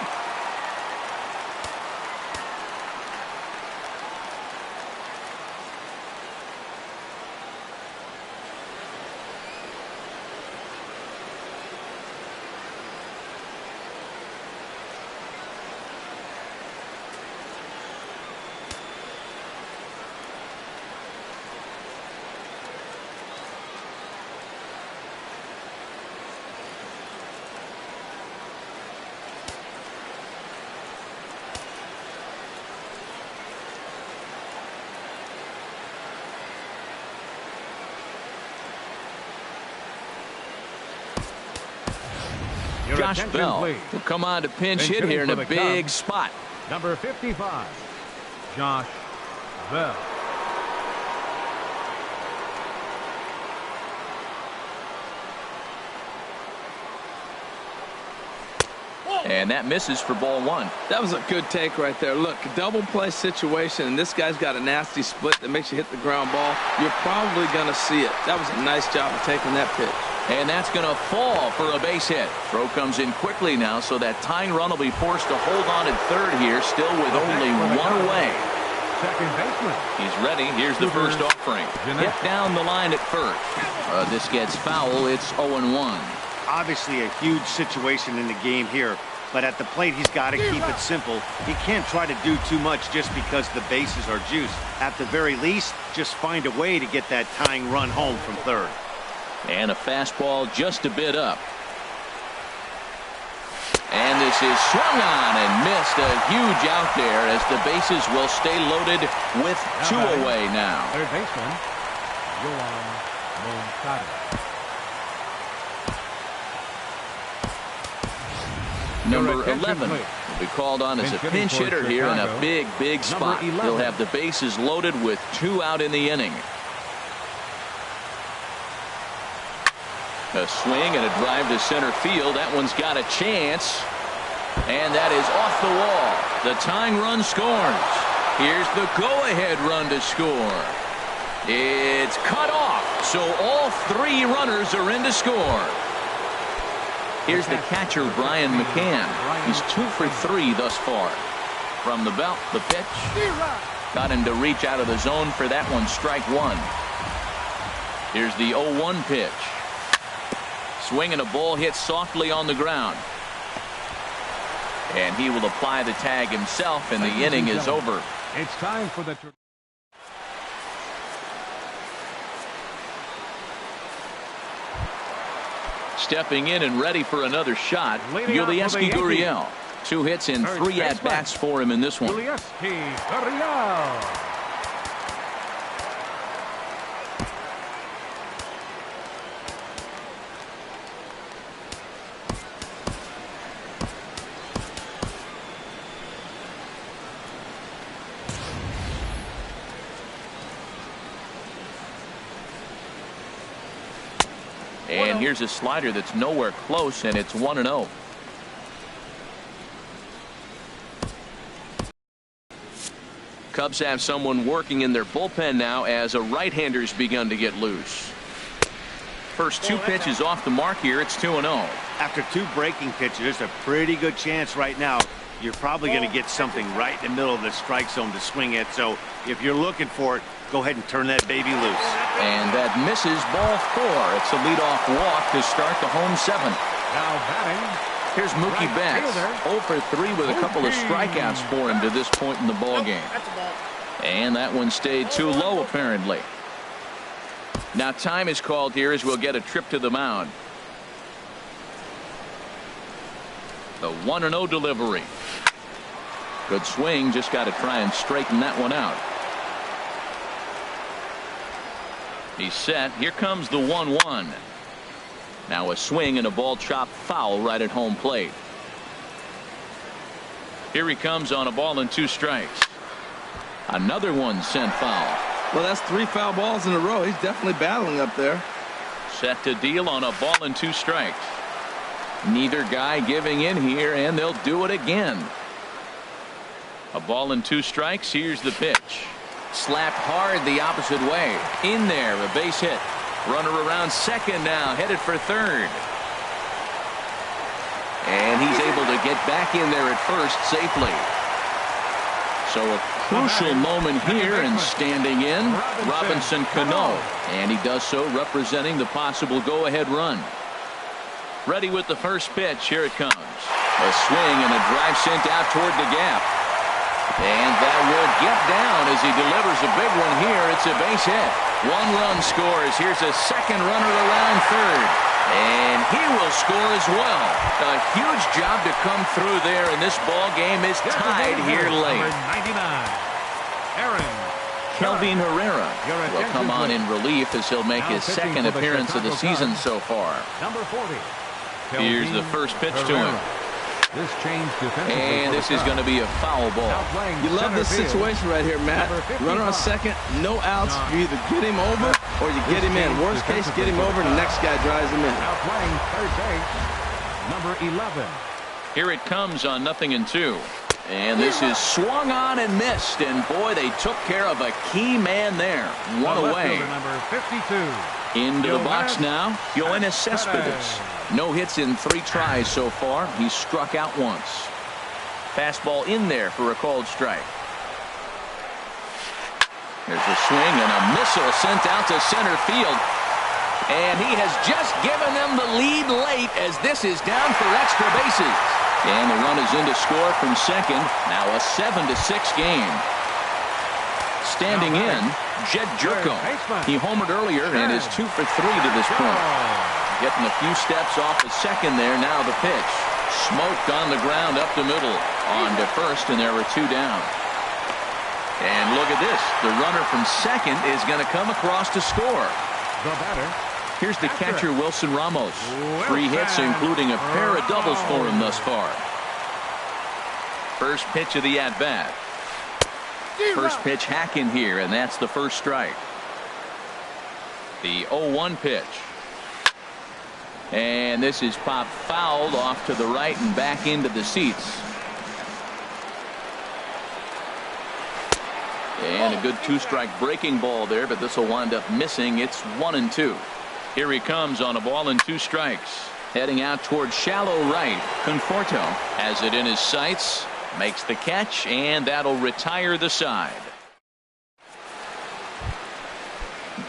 Josh Bell will come on to pinch hit here in a big spot. Number 55, Josh Bell. And that misses for ball one. That was a good take right there. Look, double play situation, and this guy's got a nasty split that makes you hit the ground ball. You're probably going to see it. That was a nice job of taking that pitch. And that's going to fall for a base hit. Throw comes in quickly now, so that tying run will be forced to hold on at third here, still with only one away. Second baseman. He's ready. Here's the first offering. Hit down the line at first. This gets foul. It's 0-1. Obviously a huge situation in the game here, but at the plate he's got to keep it simple. He can't try to do too much just because the bases are juiced. At the very least, just find a way to get that tying run home from third. And a fastball just a bit up. And this is swung on and missed. A huge out there as the bases will stay loaded with two away now. Third baseman, moronta08's. Number 11 will be called on as a pinch hitter here in a big spot. He'll have the bases loaded with two out in the inning. A swing and a drive to center field. That one's got a chance. And that is off the wall. The tying run scores. Here's the go-ahead run to score. It's cut off. So all three runners are in to score. Here's the catcher, Brian McCann. He's 2 for 3 thus far. From the belt, the pitch. Got him to reach out of the zone for that one, strike one. Here's the 0-1 pitch. Swing and a ball hit softly on the ground. And he will apply the tag himself, and the inning is over. It's time for the... Stepping in and ready for another shot, Yulieski Gurriel. 2 hits and 3 at-bats for him in this one. Yulieski Gurriel. And here's a slider that's nowhere close, and it's 1-0. Cubs have someone working in their bullpen now as a right-hander's begun to get loose. First 2 pitches off the mark here. It's 2-0. After 2 breaking pitches, there's a pretty good chance right now you're probably going to get something right in the middle of the strike zone to swing at. So if you're looking for it, go ahead and turn that baby loose. And that misses, ball 4. It's a leadoff walk to start the home 7. Now batting. Here's Mookie Betts, 0 for 3 with a couple of strikeouts for him to this point in the ballgame. And that one stayed too low, apparently. Now time is called here as we'll get a trip to the mound. The 1-0 delivery. Good swing, just got to try and straighten that one out. He's set. Here comes the 1-1. Now a swing and a ball chopped foul right at home plate. Here he comes on a ball and 2 strikes. Another one sent foul. Well, that's 3 foul balls in a row. He's definitely battling up there. Set to deal on a ball and 2 strikes. Neither guy giving in here, and they'll do it again. A ball and 2 strikes. Here's the pitch. Slapped hard the opposite way. In there, a base hit. Runner around second now, headed for third. And he's able to get back in there at first safely. So a crucial moment here, and standing in, Robinson Cano. And he does so representing the possible go-ahead run. Ready with the first pitch. Here it comes. A swing and a drive sent out toward the gap. And that will get down as he delivers a big one here. It's a base hit. 1 run scores. Here's a second runner around third. And he will score as well. A huge job to come through there, and this ball game is tied here late. Number 99, Aaron Kelvin Herrera will come on in relief as he'll make his second appearance of the season so far. Number 40. Here's the first pitch to him. This change defensively, and this is going to be a foul ball. You love this situation right here, Matt. Runner on second, no outs. You either get him over or you get him in. Worst case, get him over, and the next guy drives him in. Outplaying third base, number 11. Here it comes on 0-2. And this is swung on and missed. And boy, they took care of a key man there. One away. Number 52. Into the box now, Yoenis Cespedes. No hits in 3 tries so far. He's struck out once. Fastball in there for a called strike. There's a swing and a missile sent out to center field. And he has just given them the lead late as this is down for extra bases. And the run is in to score from second. Now a 7-6 game. Standing in, Jed Jerko. He homered earlier and is 2 for 3 to this point. Getting a few steps off the second there. Now the pitch. Smoked on the ground up the middle. On to first, and there were 2 down. And look at this. The runner from second is going to come across to score. The batter. Here's the catcher, Wilson Ramos. 3 hits, including a pair of doubles for him thus far. First pitch of the at-bat. First pitch hack in here, and that's the first strike. The 0-1 pitch. And this is popped fouled off to the right and back into the seats. And a good 2-strike breaking ball there, but this will wind up missing. It's 1-2. Here he comes on a ball and 2 strikes. Heading out towards shallow right. Conforto has it in his sights. Makes the catch, and that'll retire the side.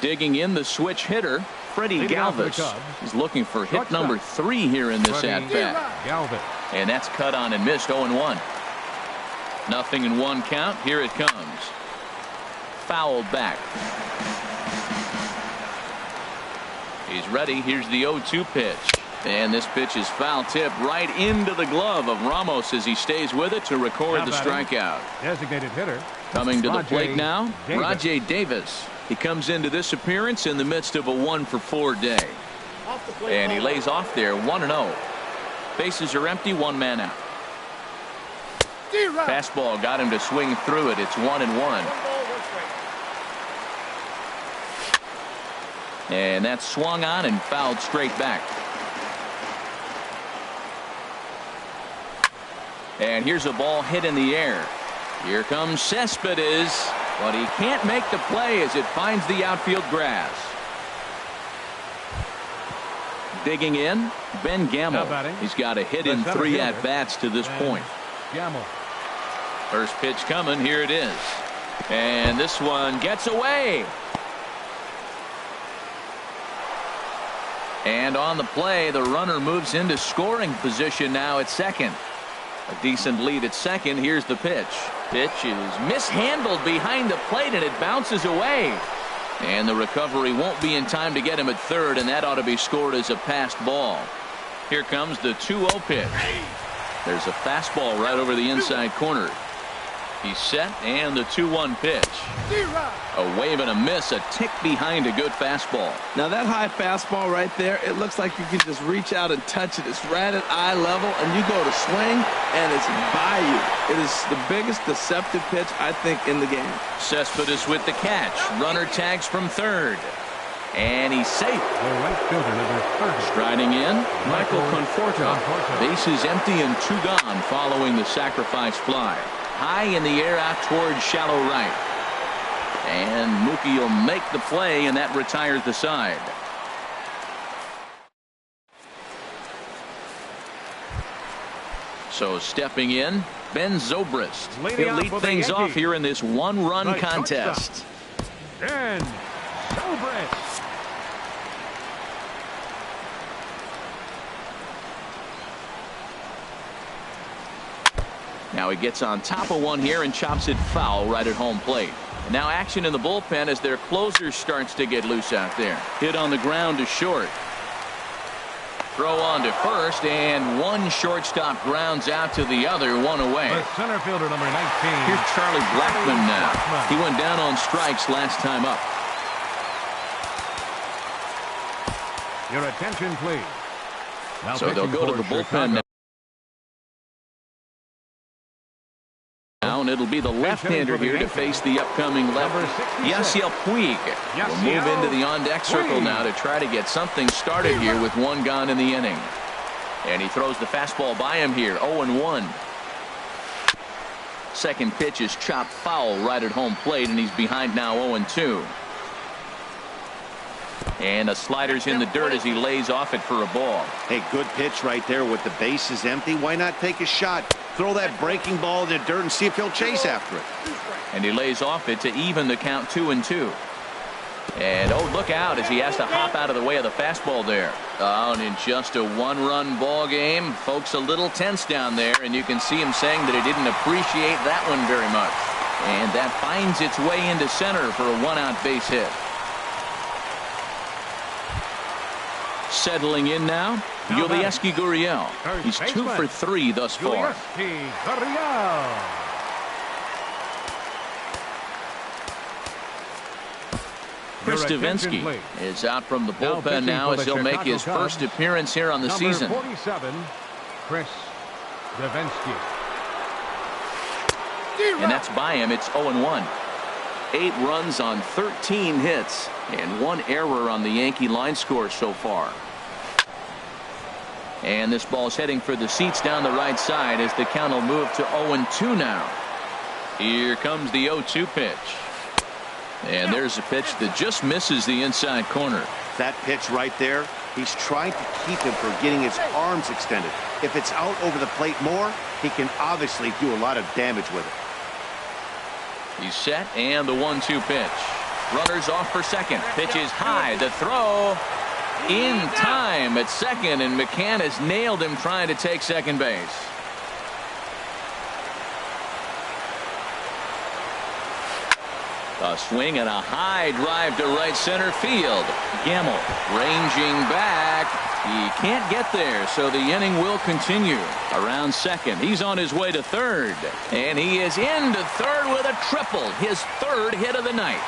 Digging in the switch hitter, Freddie Galvis. He's looking for hit number 3 here in this at-bat. And that's cut on and missed. 0-1. 0-1 count. Here it comes. Fouled back. He's ready. Here's the 0-2 pitch. And this pitch is foul tip right into the glove of Ramos as he stays with it to record the strikeout. Designated hitter. Coming to the plate now, Rajai Davis. He comes into this appearance in the midst of a 1-for-4 day. And he lays off there 1-0. Bases are empty, 1 man out. Fastball got him to swing through it. It's 1-1. And that's swung on and fouled straight back. And here's a ball hit in the air. Here comes Cespedes, but he can't make the play as it finds the outfield grass. Digging in, Ben Gamble. He's got a hit in 3 at-bats to this point. First pitch coming. Here it is. And this one gets away. And on the play, the runner moves into scoring position now at second. A decent lead at second. Here's the pitch. Pitch is mishandled behind the plate, and it bounces away. And the recovery won't be in time to get him at third, and that ought to be scored as a passed ball. Here comes the 2-0 pitch. There's a fastball right over the inside corner. He's set, and the 2-1 pitch. A wave and a miss, a tick behind a good fastball. Now that high fastball right there, it looks like you can just reach out and touch it. It's right at eye level, and you go to swing, and it's by you. It is the biggest deceptive pitch, I think, in the game. Cespedes with the catch. Runner tags from third. And he's safe. Striding in, Michael Conforto. Bases empty and 2 gone following the sacrifice fly. high in the air out towards shallow right. And Mookie will make the play, and that retires the side. So stepping in, Ben Zobrist. He'll lead things off here in this one-run contest. Ben Zobrist. Now he gets on top of one here and chops it foul right at home plate. And now action in the bullpen as their closer starts to get loose out there. Hit on the ground to short. Throw on to first, and one shortstop grounds out to the other, one away. The center fielder, number 19. Here's Charlie Blackmon now. He went down on strikes last time up. Your attention, please. Now So they'll go to the bullpen now. And it'll be the left-hander here to face the upcoming left. Yasiel Puig will move into the on-deck circle now to try to get something started here with one gone in the inning. And he throws the fastball by him here, 0-1. Second pitch is chopped foul right at home plate, and he's behind now 0-2. And the slider's in the dirt as he lays off it for a ball. Hey, good pitch right there with the bases empty. Why not take a shot? Throw that breaking ball in the dirt and see if he'll chase after it. And he lays off it to even the count 2-2. And oh, look out as he has to hop out of the way of the fastball there. Oh, and in just a one-run ball game, folks a little tense down there, and you can see him saying that he didn't appreciate that one very much. And that finds its way into center for a one-out base hit. Settling in now, Yulieski Gurriel. He's 2 for 3 thus far. Chris Davinsky is out from the bullpen now as he'll make his first appearance here on the season. 47, Chris Davinsky. And that's by him. It's 0-1. 8 runs on 13 hits and 1 error on the Yankee line score so far. And this ball's heading for the seats down the right side as the count will move to 0-2 now. Here comes the 0-2 pitch. And there's a pitch that just misses the inside corner. That pitch right there, he's trying to keep him from getting his arms extended. If it's out over the plate more, he can obviously do a lot of damage with it. He's set, and the 1-2 pitch. Runners off for second. Pitch is high. The throw in time at second, and McCann has nailed him trying to take second base. A swing and a high drive to right center field. Gamble ranging back. He can't get there, so the inning will continue. Around second, he's on his way to third, and he is into third with a triple, his third hit of the night.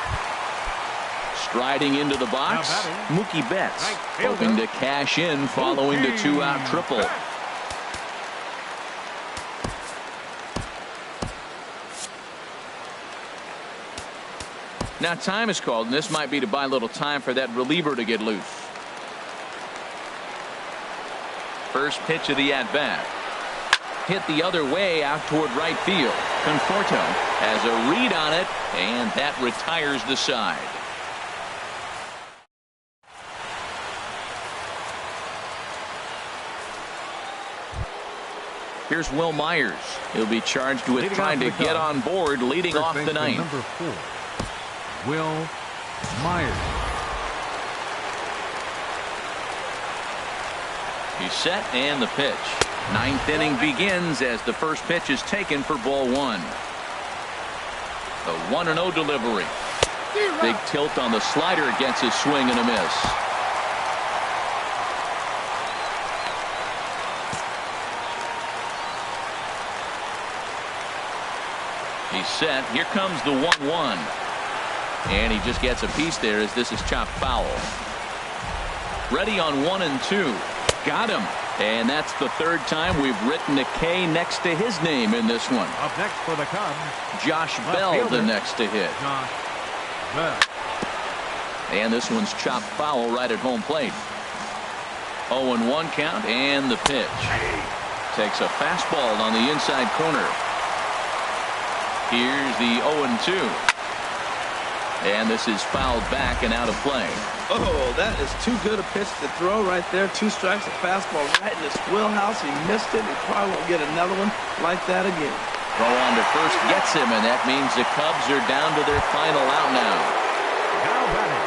Striding into the box, Mookie Betts, hoping to cash in following the 2-out triple. Now time is called, and this might be to buy a little time for that reliever to get loose. First pitch of the at-bat. Hit the other way out toward right field. Conforto has a read on it, and that retires the side. Here's Will Myers. He'll be charged with trying to get on board leading off the ninth. Number 4, Will Myers. He's set, and the pitch. Ninth inning begins as the first pitch is taken for ball 1. The 1-0 delivery. Big tilt on the slider, gets his swing and a miss. He's set. Here comes the 1-1. And he just gets a piece there as this is chopped foul. Ready on 1 and 2. Got him. And that's the third time we've written a K next to his name in this one. Up next for the Cubs, Josh Bell, the next to hit. Josh Bell. And this one's chopped foul right at home plate. 0-1 count, and the pitch. Takes a fastball on the inside corner. Here's the 0-2. And this is fouled back and out of play. Oh, that is too good a pitch to throw right there. 2 strikes, a fastball right in his wheelhouse. He missed it. He probably won't get another one like that again. Throw on to first gets him, and that means the Cubs are down to their final out now.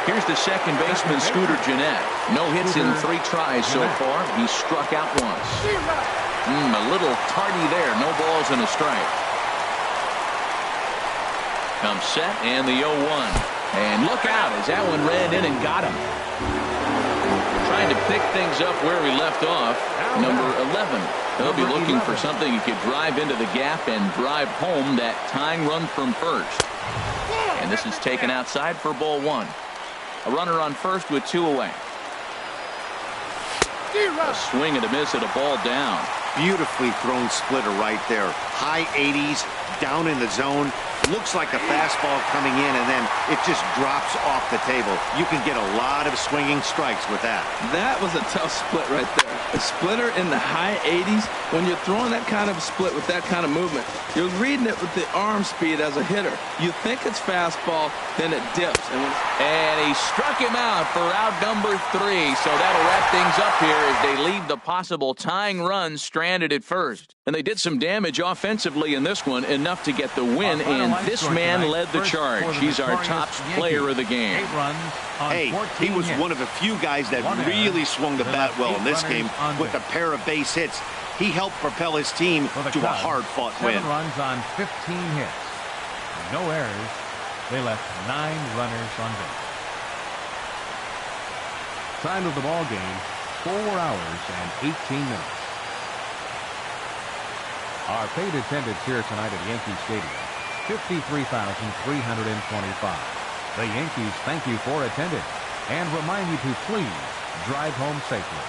Here's the second baseman, Scooter Gennett. No hits in 3 tries so far. He struck out once. A little tardy there. No balls and a strike. Comes set and the 0-1. And look out as that one ran in and got him. Trying to pick things up where we left off. Number 11. He'll be looking for something he could drive into the gap and drive home that tying run from first. And this is taken outside for ball 1. A runner on first with 2 away. A swing and a miss at a ball down. Beautifully thrown splitter right there. High 80s, down in the zone. Looks like a fastball coming in, and then it just drops off the table. You can get a lot of swinging strikes with that. That was a tough split right there. A splitter in the high 80s. When you're throwing that kind of split with that kind of movement, you're reading it with the arm speed as a hitter. You think it's fastball, then it dips. And he struck him out for out number 3. So that'll wrap things up here as they leave the possible tying run stranded at first. And they did some damage offensively in this one, enough to get the win, and this man led the charge. He's our top player of the game. Hey, he was one of the few guys that really swung the bat well in this game with a pair of base hits. He helped propel his team to a hard-fought win. 7 runs on 15 hits. No errors. They left 9 runners on base. Time of the ball game, 4 hours and 18 minutes. Our paid attendance here tonight at Yankee Stadium, 53,325. The Yankees thank you for attending and remind you to please drive home safely.